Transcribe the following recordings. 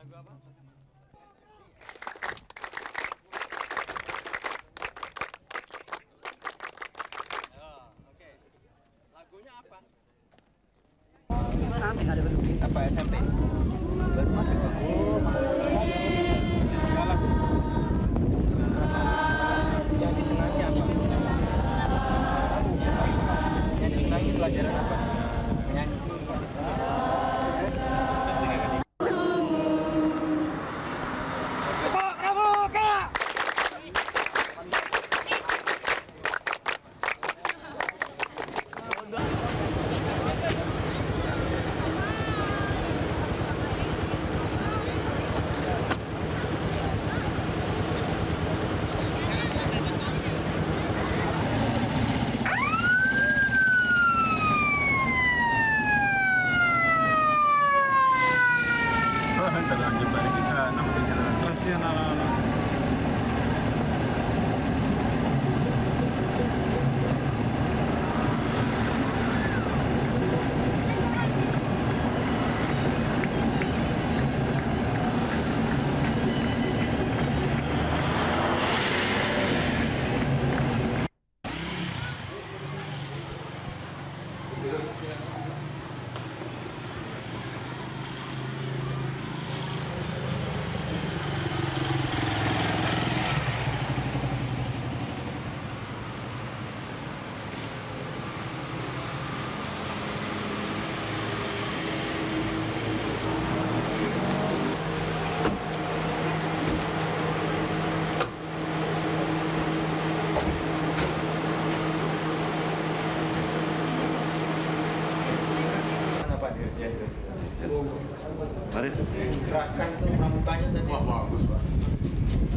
Lagu apa? Oke. Lagunya apa? Apa SMP? Baru masuk. Yang disenangi apa? Yang disenangi pelajaran apa? Menyanyi. Terlanjur dari sisa 6 generasi anak-anak. Mari gerakan tuh pramukanya tadi. Wah, bagus, Pak.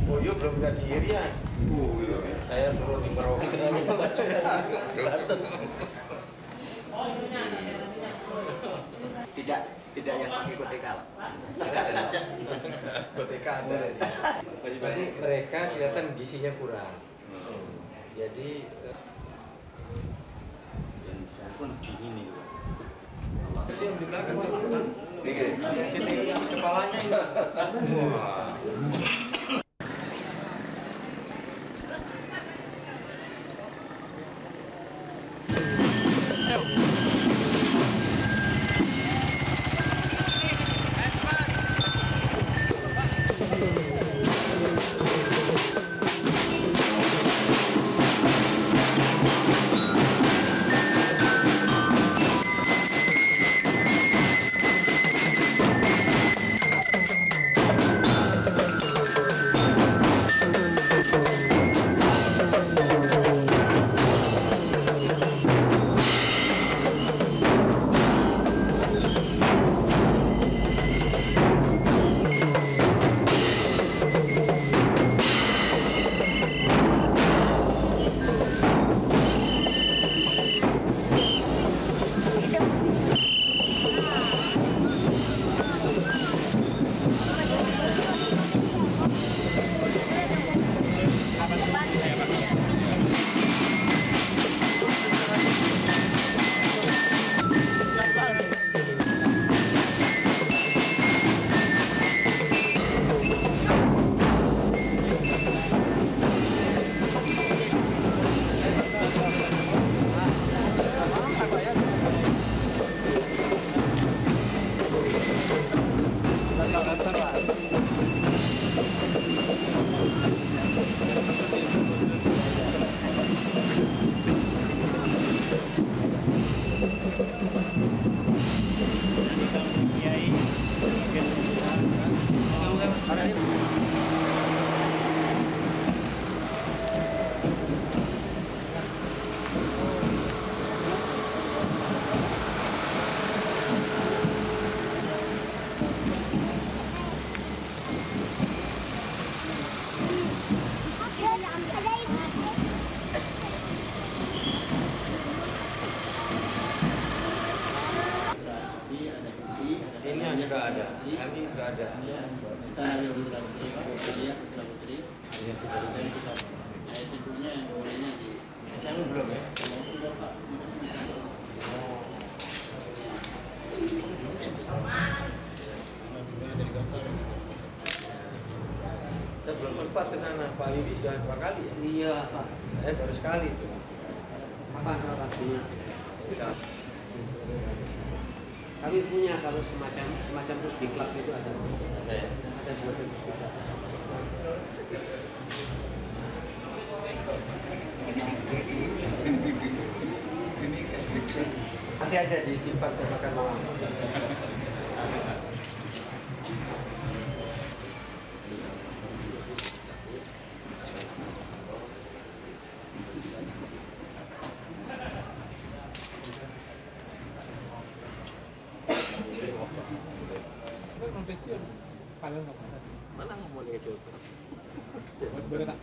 Oh, iya belum ke Irian. Gitu. Saya turun di Merauke. Tidak yang pakai koteka. Koteka ada. Jadi mereka kelihatan gizinya kurang. Jadi Dan saya pun dingin nih. yang di belakang tuh. Sini kepalanya ini. Wah. Airnya juga ada. Airnya juga ada. Kita ada Putra Putri, Putra Putri. Air seduhnya yang bolehnya di. Saya belum ya. Sudah Pak. Saya belum sempat ke sana. Pak Wibi sudah 2 kali ya. Iya Pak. Saya baru sekali itu. Apa? Kami punya kalau semacam terus di kelas itu ada. Ada ya. Ada 2 sertifikat. Nanti aja disimpan ke makan malam. Mana nggak mau lihat coba? Boleh tak?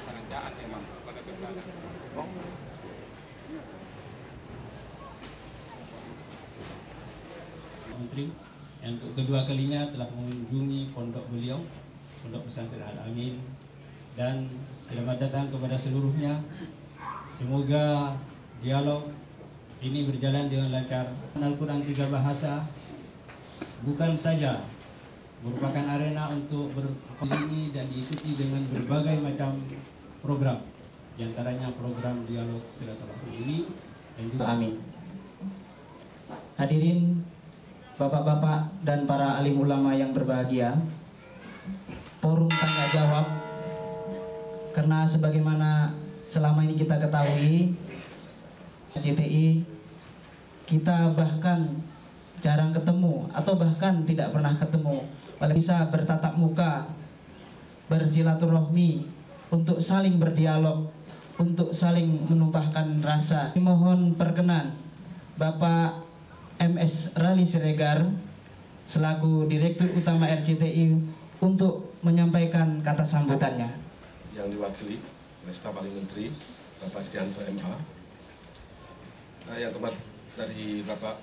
Perencanaan emang pada kebenaran. Menteri yang untuk kedua kalinya telah mengunjungi pondok beliau, Pondok Pesantren Al-Amin, dan selamat datang kepada seluruhnya. Semoga dialog ini berjalan dengan lancar. Al-Quran 3 bahasa bukan saja merupakan arena untuk berkomunikasi dan diikuti dengan berbagai macam program, diantaranya program dialog silaturahmi ini dan juga Amin. Hadirin Bapak-bapak dan para alim ulama yang berbahagia, forum tanya jawab, karena sebagaimana selama ini kita ketahui, CTI kita bahkan jarang ketemu atau bahkan tidak pernah ketemu, walau bisa bertatap muka, bersilaturahmi, untuk saling berdialog, untuk saling menumpahkan rasa. Mohon perkenan Bapak MS Rali Siregar selaku Direktur Utama RCTI untuk menyampaikan kata sambutannya. Yang diwakili oleh Staf Ahli Menteri Bapak Stianto MA, yang terhormat dari Bapak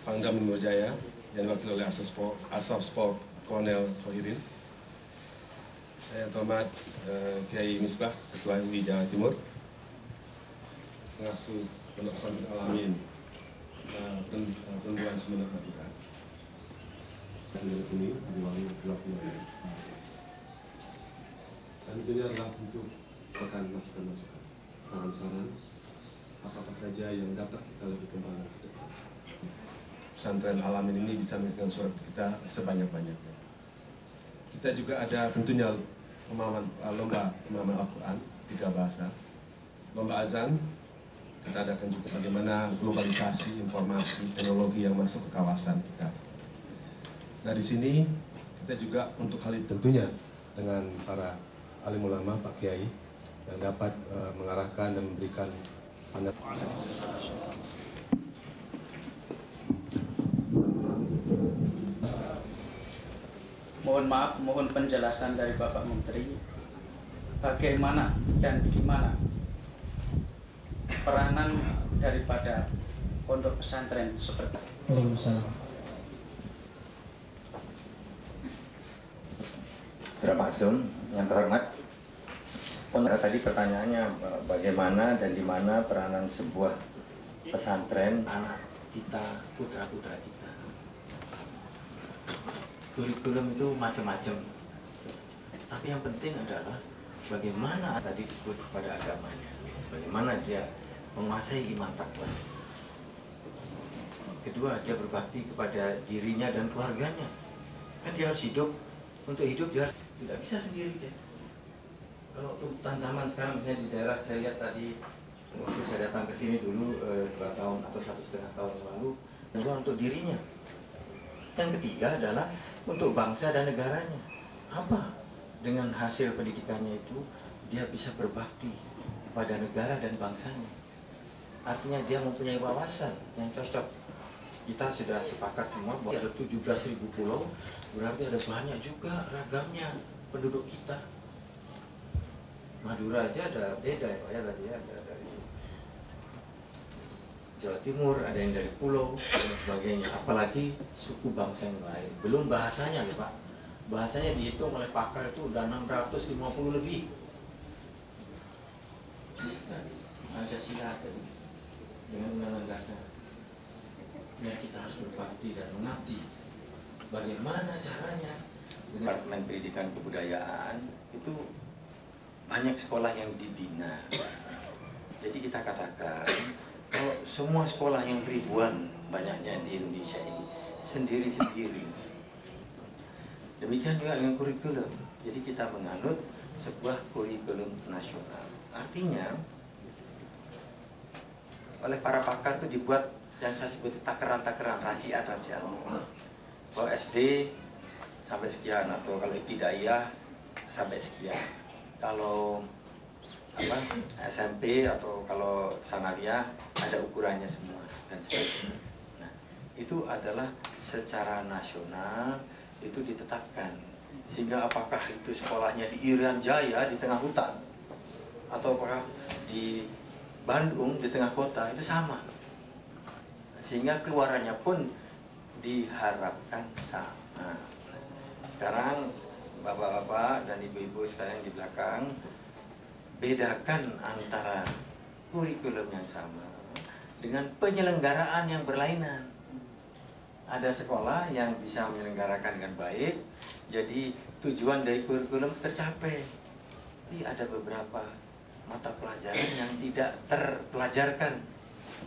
Pangdam Mimmo Jaya yang diwakili oleh Asaf Sport Kolonel Sohirin, yang terhormat Kiai Misbah Ketua MUI Jawa Timur, Pengasuh Pondok Pesantren Al-Amin Perempuan Sumeneb Madura. Ini diwakili oleh dan ini adalah untuk akan masukan-masukan, saran-saran apa saja yang dapat kita lebih kembangkan ke depan. Pesantren Al-Amin ini bisa memberikan surat kita sebanyak-banyaknya. Kita juga ada tentunya lomba pemahaman Al-Quran 3 bahasa, lomba azan. Kita adakan juga bagaimana globalisasi informasi teknologi yang masuk ke kawasan kita. Nah, di sini kita juga untuk hal itu tentunya dengan para alim ulama, Pak Kiai yang dapat mengarahkan dan memberikan pandangan. Mohon maaf, mohon penjelasan dari Bapak Menteri, bagaimana dan di mana peranan daripada pondok pesantren seperti itu. Waalaikumsalam. Saudara Maksum yang terhormat, tadi pertanyaannya bagaimana dan di mana peranan sebuah pesantren anak kita, putra-putra kita. Kurikulum itu macam-macam, tapi yang penting adalah bagaimana tadi disebut kepada agamanya, bagaimana dia menguasai iman takwa. Kedua, dia berbakti kepada dirinya dan keluarganya. Kan dia harus hidup, untuk hidup dia harus, tidak bisa sendiri dia. Kalau tuntutan zaman sekarang misalnya di daerah, saya lihat tadi waktu saya datang ke sini dulu 2 tahun atau 1,5 tahun lalu, adalah untuk dirinya. Yang ketiga adalah untuk bangsa dan negaranya. Apa? Dengan hasil pendidikannya itu dia bisa berbakti pada negara dan bangsanya. Artinya dia mempunyai wawasan yang cocok. Kita sudah sepakat semua bahwa ada 17.000 pulau, berarti ada banyak juga ragamnya penduduk kita. Madura aja ada beda ya Pak ya, tadi ada dari Jawa Timur, ada yang dari pulau, dan sebagainya. Apalagi suku bangsa yang lain. Belum bahasanya nih Pak. Bahasanya dihitung oleh pakar itu udah 650 lebih. Pancasila tadi dengan undang-undang dasar. Ya, kita harus berbakti dan mengabdi. Bagaimana caranya? Departemen Pendidikan Kebudayaan itu banyak sekolah yang dibina. Jadi kita katakan kalau semua sekolah yang ribuan banyaknya di Indonesia ini sendiri-sendiri. Demikian juga dengan kurikulum. Jadi kita menganut sebuah kurikulum nasional. Artinya oleh para pakar itu dibuat yang saya sebut takaran-takaran, ransiat-ransiat. Kalau SD sampai sekian, atau kalau ibtidaiyah sampai sekian. Kalau SMP atau kalau sanawiyah ada ukurannya semua dan sebagainya. Nah, itu adalah secara nasional itu ditetapkan. Sehingga apakah itu sekolahnya di Irian Jaya di tengah hutan atau apakah di Bandung di tengah kota itu sama. Sehingga keluarannya pun diharapkan sama. Sekarang bapak-bapak dan ibu-ibu sekalian di belakang, bedakan antara kurikulum yang sama dengan penyelenggaraan yang berlainan. Ada sekolah yang bisa menyelenggarakan dengan baik, jadi tujuan dari kurikulum tercapai. Tapi ada beberapa mata pelajaran yang tidak terpelajarkan.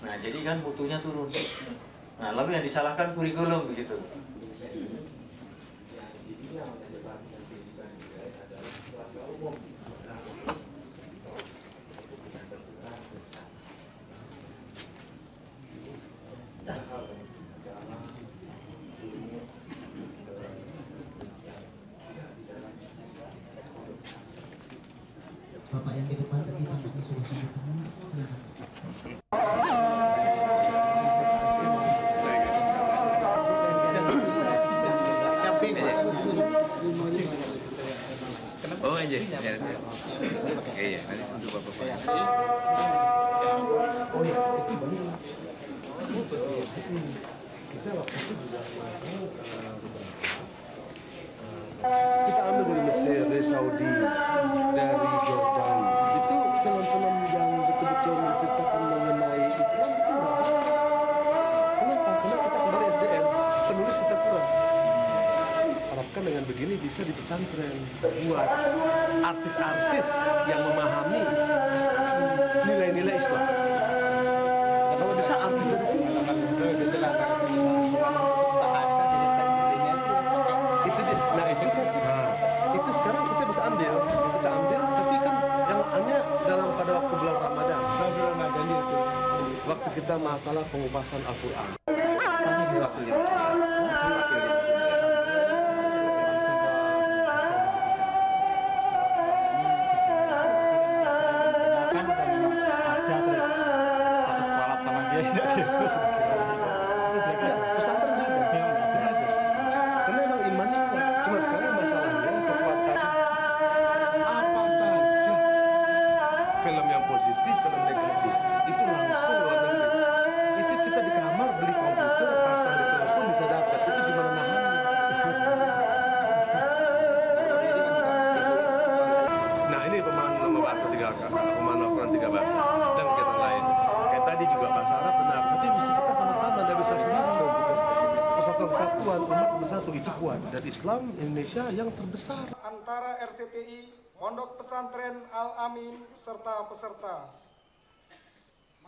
Nah, jadi kan mutunya turun. Nah, lalu yang disalahkan kurikulum begitu. Bapak yang di depan tadi sampai sudah. Oh aja, ya. Iya, nanti untuk bapak-bapak. Oh ya, itu banyak. Kita waktu itu juga kita ambil dari Mesir, dari Saudi, dari Jordan. Itu film-film yang betul-betul menceritakan mengenai Islam itu enggak. Kenapa? Karena kita kembali SDM, penulis kita kurang. Harapkan dengan begini bisa di pesantren buat artis-artis yang memahami nilai-nilai Islam. Kalau bisa artis dari sini. Itu dia. Nah itu kan. Itu sekarang kita bisa ambil, tapi kan yang hanya dalam pada waktu bulan Ramadan. Waktu kita masalah pengupasan Al-Quran. Pesantren nggak ada. Karena emang imannya kuat. Cuma sekarang masalahnya kekuatan apa saja film yang positif, film negatif itu langsung luar negeri. Itu kita di kamar beli komputer, pasang di telepon bisa dapat. Itu gimana nahannya? Nah ini pemahaman nama bahasa pemahaman Al-Quran 3 bahasa dan kegiatan lain. Kayak tadi juga bahasa Arab benar, tapi mesti kita sama-sama, tidak bisa sendiri. Persatuan umat bersatu itu kuat, dan Islam Indonesia yang terbesar. Antara RCTI, Pondok Pesantren Al-Amin, serta peserta.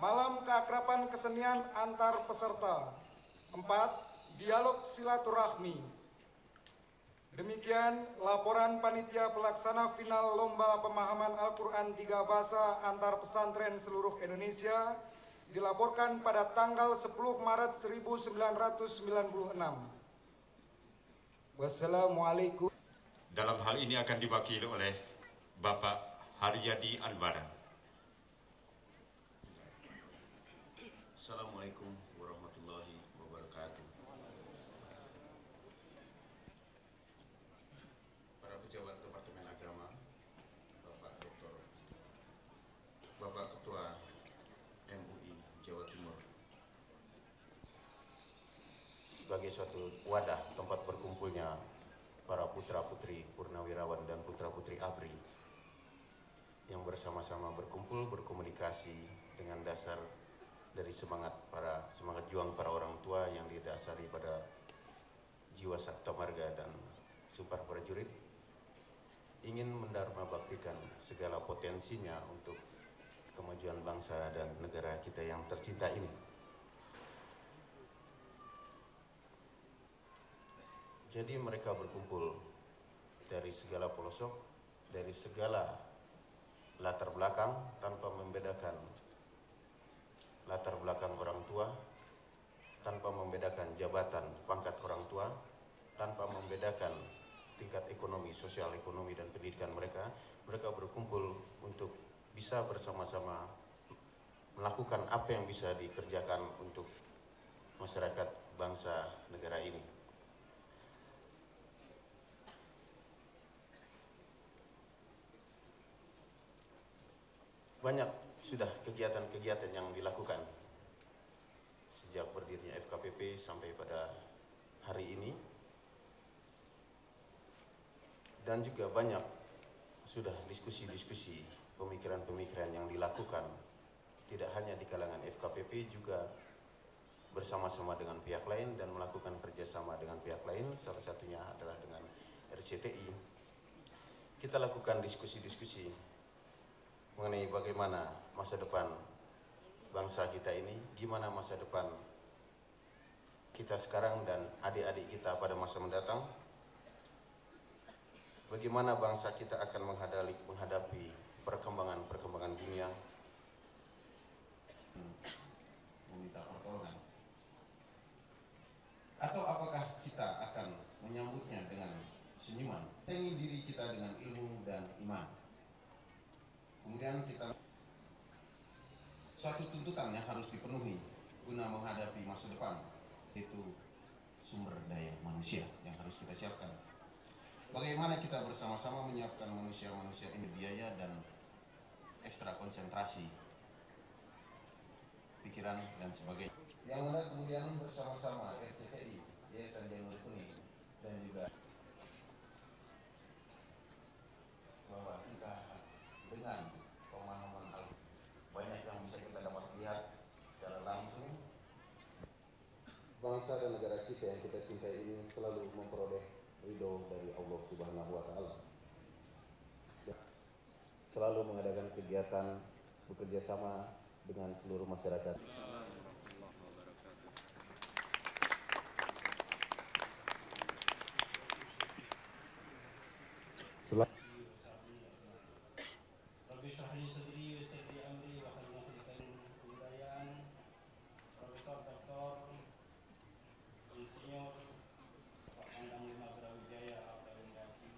Malam keakraban kesenian antar peserta. 4. Dialog silaturahmi. Demikian laporan panitia pelaksana final Lomba Pemahaman Al-Quran 3 Bahasa antar pesantren seluruh Indonesia dilaporkan pada tanggal 10 Maret 1996. Wassalamualaikum. Dalam hal ini akan diwakili oleh Bapak Haryadi Anwar. Assalamualaikum warahmatullahi wabarakatuh. Para pejabat Departemen Agama, Bapak Dr. Bapak Ketua MUI Jawa Timur, sebagai suatu wadah tempat berkumpulnya para putra-putri purnawirawan dan putra-putri ABRI yang bersama-sama berkumpul, berkomunikasi dengan dasar dari semangat juang para orang tua yang didasari pada jiwa sabta marga dan sumpah prajurit, ingin mendharma baktikan segala potensinya untuk kemajuan bangsa dan negara kita yang tercinta ini. Jadi mereka berkumpul dari segala pelosok, dari segala latar belakang tanpa membedakan latar belakang orang tua, tanpa membedakan jabatan pangkat orang tua, tanpa membedakan tingkat ekonomi, sosial ekonomi dan pendidikan mereka. Mereka berkumpul untuk bisa bersama-sama melakukan apa yang bisa dikerjakan untuk masyarakat bangsa negara ini. Banyak sudah kegiatan-kegiatan yang dilakukan sejak berdirinya FKPP sampai pada hari ini, dan juga banyak sudah diskusi-diskusi, pemikiran-pemikiran yang dilakukan tidak hanya di kalangan FKPP, juga bersama-sama dengan pihak lain dan melakukan kerjasama dengan pihak lain, salah satunya adalah dengan RCTI. Kita lakukan diskusi-diskusi mengenai bagaimana masa depan bangsa kita ini, gimana masa depan kita sekarang dan adik-adik kita pada masa mendatang, bagaimana bangsa kita akan menghadapi perkembangan dunia, meminta pertolongan, atau apakah kita akan menyambutnya dengan senyuman, tengi diri kita dengan ilmu dan iman. Kemudian kita suatu tuntutan yang harus dipenuhi guna menghadapi masa depan, yaitu sumber daya manusia yang harus kita siapkan. Bagaimana kita bersama-sama menyiapkan manusia-manusia ini, biaya dan ekstra konsentrasi, pikiran dan sebagainya. Yang mana kemudian bersama-sama RCTI, Yayasan Janur Kuning dan juga bahwa kita dengan pemahaman banyak yang bisa kita dapat lihat secara langsung, bangsa dan negara kita yang kita cintai ini selalu memperoleh ridho dari Allah Subhanahu wa Ta'ala. Selalu mengadakan kegiatan bekerja sama dengan seluruh masyarakat. Profesor Dr. Insinyur Pak Mandang Lima Brawijaya Abdul Gaji,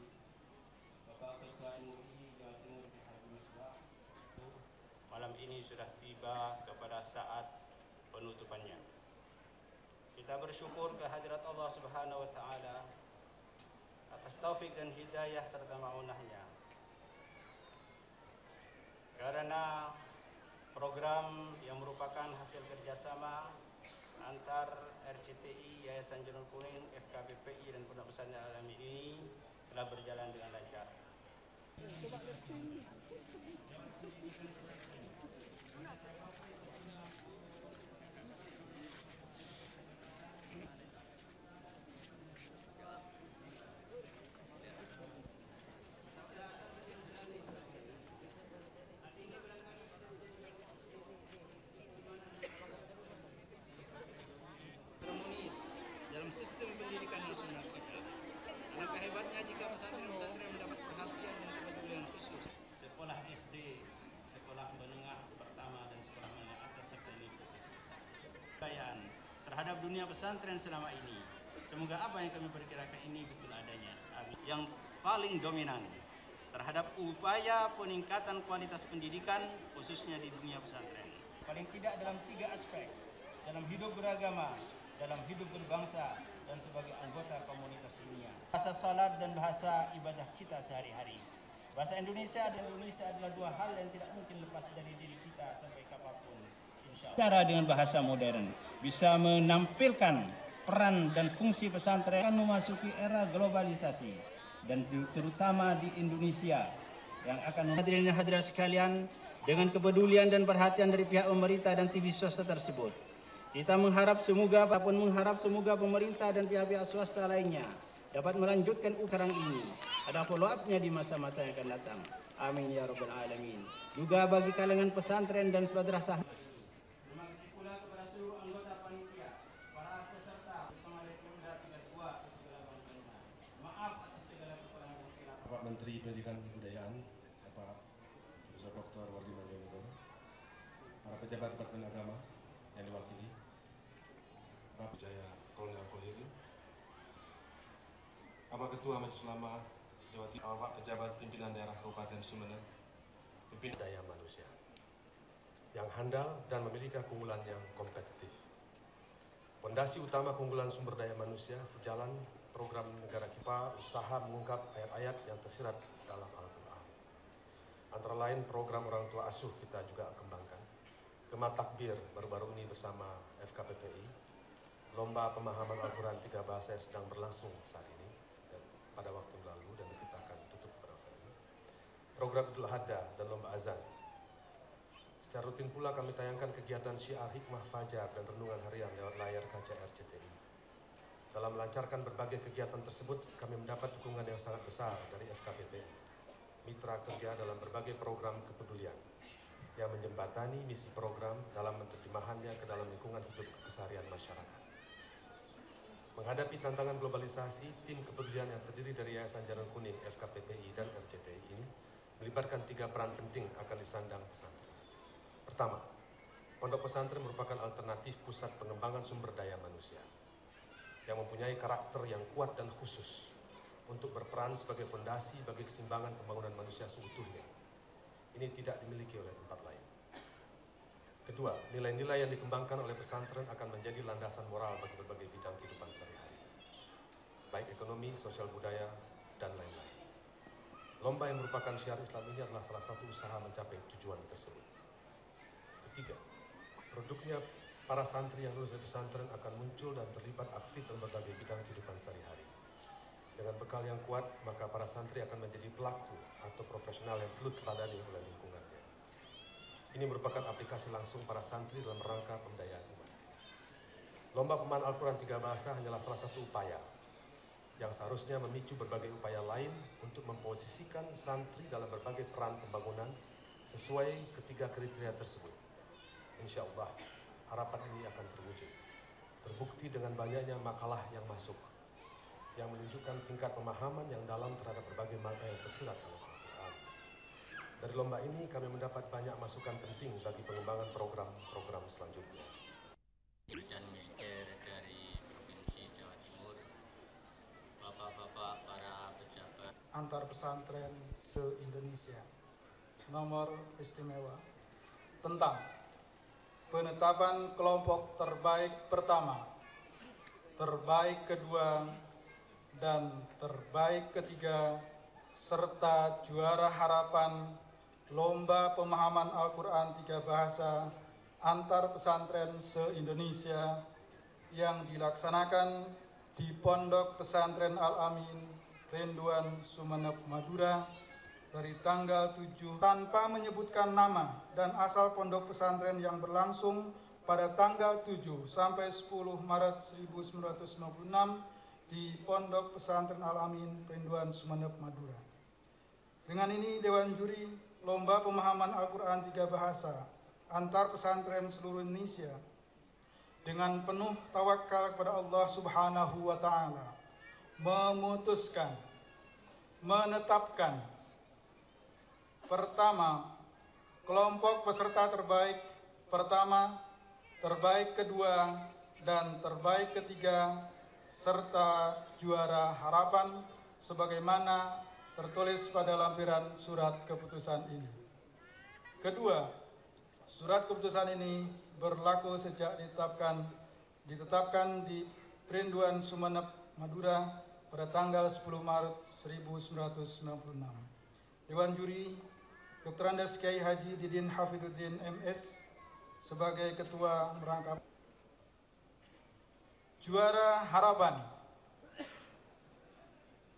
Bapak Ketua MUI Jawa Timur Haji Misbah. Malam ini sudah tiba kepada saat penutupannya. Kita bersyukur kehadirat Allah Subhanahu wa Ta'ala atas taufik dan hidayah serta ma'unahnya, karena program yang merupakan hasil kerjasama antar RCTI, Yayasan Janur Kuning, FKPPI dan Pondok Pesantren Al-Amin ini telah berjalan dengan lancar. Dalam sistem pendidikan nasional kita, alangkah hebatnya jika pesantren-pesantren mendapat perhatian dan kepedulian khusus. Sekolah SD, sekolah menengah pertama dan sekolah menengah atas serta kepercayaan terhadap dunia pesantren selama ini. Semoga apa yang kami perkirakan ini betul adanya. Yang paling dominan terhadap upaya peningkatan kualitas pendidikan khususnya di dunia pesantren. Paling tidak dalam 3 aspek, dalam hidup beragama, dalam hidup berbangsa, dan sebagai anggota komunitas dunia. Bahasa salat dan bahasa ibadah kita sehari-hari. Bahasa Indonesia dan Indonesia adalah 2 hal yang tidak mungkin lepas dari diri kita sampai kapanpun, insya Allah. Cara dengan bahasa modern bisa menampilkan peran dan fungsi pesantren akan memasuki era globalisasi dan terutama di Indonesia yang akan hadirin dan hadirat sekalian dengan kepedulian dan perhatian dari pihak pemerintah dan TV swasta tersebut. Kita mengharap semoga pemerintah dan pihak-pihak swasta lainnya dapat melanjutkan ukarang ini. Ada follow up-nya di masa-masa yang akan datang. Amin ya rabbal alamin. Juga bagi kalangan pesantren dan madrasah. Terima kasih pula kepada seluruh anggota panitia, para peserta pengalir Pemda 32 atas segala bantuannya. Maaf atas segala kekurangan dan kekurangan. Bapak Menteri Pendidikan dan Kebudayaan, Bapak Profesor Dr. Wardi Manjungoto, para pejabat Departemen Agama yang diwakili, Bapak Jaya Kolonel Kohir, Bapak Ketua Majelis Ulama Jawa Timur, Bapak Pejabat Pimpinan Daerah Kabupaten Sumeneb, Pimpinan Daya Manusia yang handal dan memiliki keunggulan yang kompetitif. Fondasi utama keunggulan sumber daya manusia sejalan program negara kita usaha mengungkap ayat-ayat yang tersirat dalam Al-Quran. Antara lain program orang tua asuh kita juga kembangkan. Gema Takbir baru-baru ini bersama FKPPI. Lomba pemahaman Al-Quran 3 bahasa yang sedang berlangsung saat ini dan pada waktu lalu dan kita akan tutup pada saat ini. Program Idul Adha dan Lomba Azan. Secara rutin pula kami tayangkan kegiatan syiar hikmah fajar dan renungan harian lewat layar kaca RCTI. Dalam melancarkan berbagai kegiatan tersebut, kami mendapat dukungan yang sangat besar dari FKPPI, mitra kerja dalam berbagai program kepedulian, yang menjembatani misi program dalam menerjemahannya ke dalam lingkungan hidup keseharian masyarakat. Menghadapi tantangan globalisasi, tim kepedulian yang terdiri dari Yayasan Jarum Kuning, FKPPI, dan RCTI ini melibatkan 3 peran penting akan disandang pesantren. Pertama, pondok pesantren merupakan alternatif pusat pengembangan sumber daya manusia yang mempunyai karakter yang kuat dan khusus untuk berperan sebagai fondasi bagi keseimbangan pembangunan manusia seutuhnya. Ini tidak dimiliki oleh tempat lain. Kedua, nilai-nilai yang dikembangkan oleh pesantren akan menjadi landasan moral bagi berbagai bidang kehidupan sehari-hari, baik ekonomi, sosial budaya, dan lain-lain. Lomba yang merupakan syiar Islam ini adalah salah satu usaha mencapai tujuan tersebut. Ketiga, produknya para santri yang lulus dari pesantren akan muncul dan terlibat aktif dalam berbagai bidang kehidupan sehari-hari. Dengan bekal yang kuat, maka para santri akan menjadi pelaku atau profesional yang perlu diteladani oleh lingkungannya. Ini merupakan aplikasi langsung para santri dalam rangka pemberdayaan umat. Lomba pemahaman Al-Quran 3 bahasa hanyalah salah satu upaya yang seharusnya memicu berbagai upaya lain untuk memposisikan santri dalam berbagai peran pembangunan sesuai ketiga kriteria tersebut. Insya Allah, harapan ini akan terwujud. Terbukti dengan banyaknya makalah yang masuk, yang menunjukkan tingkat pemahaman yang dalam terhadap berbagai makna yang tersirat dalam Al-Quran. Dari lomba ini kami mendapat banyak masukan penting bagi pengembangan program-program selanjutnya. Dan manajer dari Provinsi Jawa Timur, bapak-bapak para pejabat antar pesantren se-Indonesia, nomor istimewa tentang penetapan kelompok terbaik pertama, terbaik kedua, dan terbaik ketiga, serta juara harapan Lomba Pemahaman Al-Quran 3 Bahasa antar pesantren se-Indonesia yang dilaksanakan di Pondok Pesantren Al-Amin, Renduan, Sumeneb, Madura dari tanggal 7 tanpa menyebutkan nama dan asal pondok pesantren yang berlangsung pada tanggal 7 sampai 10 Maret 1996 di Pondok Pesantren Al-Amin, Renduan, Sumeneb, Madura. Dengan ini Dewan Juri Lomba Pemahaman Al-Quran 3 Bahasa antar pesantren seluruh Indonesia dengan penuh tawakal kepada Allah Subhanahu wa Ta'ala memutuskan, menetapkan pertama, kelompok peserta terbaik pertama, terbaik kedua, dan terbaik ketiga, serta juara harapan sebagaimana tertulis pada lampiran surat keputusan ini. Kedua, surat keputusan ini berlaku sejak ditetapkan di Perinduan Sumeneb, Madura pada tanggal 10 Maret 1996. Dewan Juri Dr. Andes Kiai Haji Didin Hafidhuddin MS sebagai Ketua merangkap. Juara harapan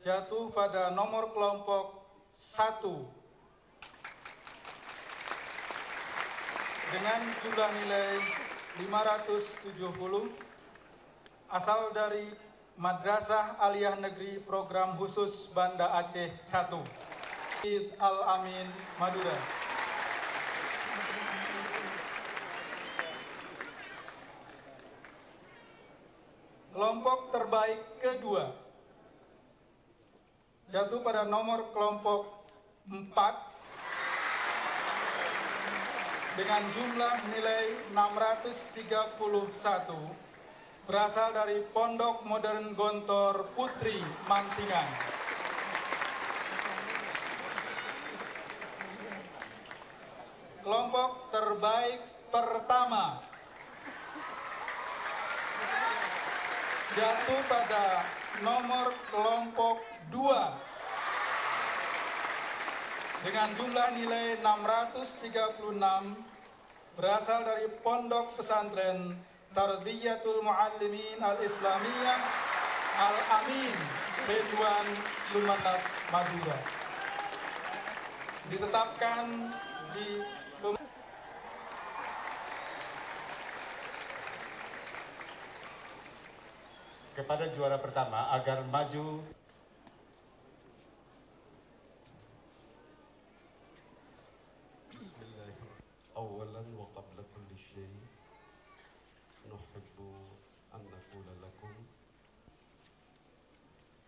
jatuh pada nomor kelompok 1 dengan jumlah nilai 570, asal dari Madrasah Aliyah Negeri Program Khusus Banda Aceh 1, Al-Amin, Madura. Kelompok terbaik kedua jatuh pada nomor kelompok 4 dengan jumlah nilai 631, berasal dari Pondok Modern Gontor Putri, Mantingan. Kelompok terbaik pertama jatuh pada nomor kelompok 2 dengan jumlah nilai 636, berasal dari Pondok Pesantren Tarbiyatul Muallimin Al-Islamiyah Al-Amin, Ridwan, Sumeneb, Madura. Ditetapkan di kepada juara pertama agar maju. Bismillahirrahmanirrahim. Awalan wa qabla kulli syai nuhibbu an naqula lakum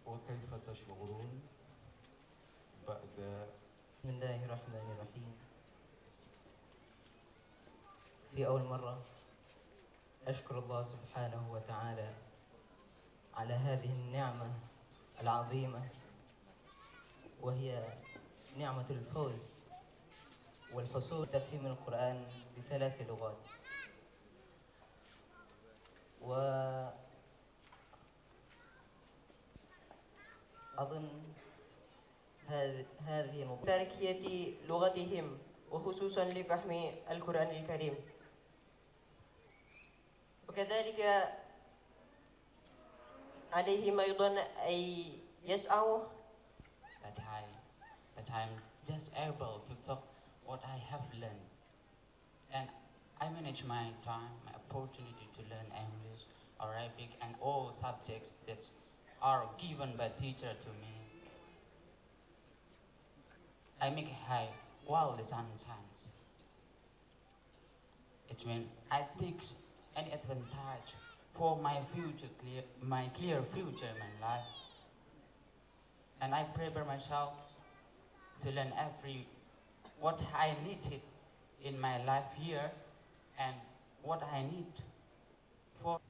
wa kayfa tash'urun ba'da. Bismillahirrahmanirrahim. في أول مرة أشكر الله سبحانه وتعالى على هذه النعمة العظيمة، وهي نعمة الفوز والحصول تفهيم القرآن ب3 لغات. وأظن هذه تركية لغتهم وخصوصا لفهم القرآن الكريم، وكذلك عليهم أيضا أن يسعوا but I'm just able to talk what I have learned, and I manage my time, my opportunity to learn English, Arabic, and all subjects that are given by teacher to me. I make hay while the sun shines. It means I take any advantage for my future, my clear future in my life, and I prepare myself to learn what I needed in my life here and what I need for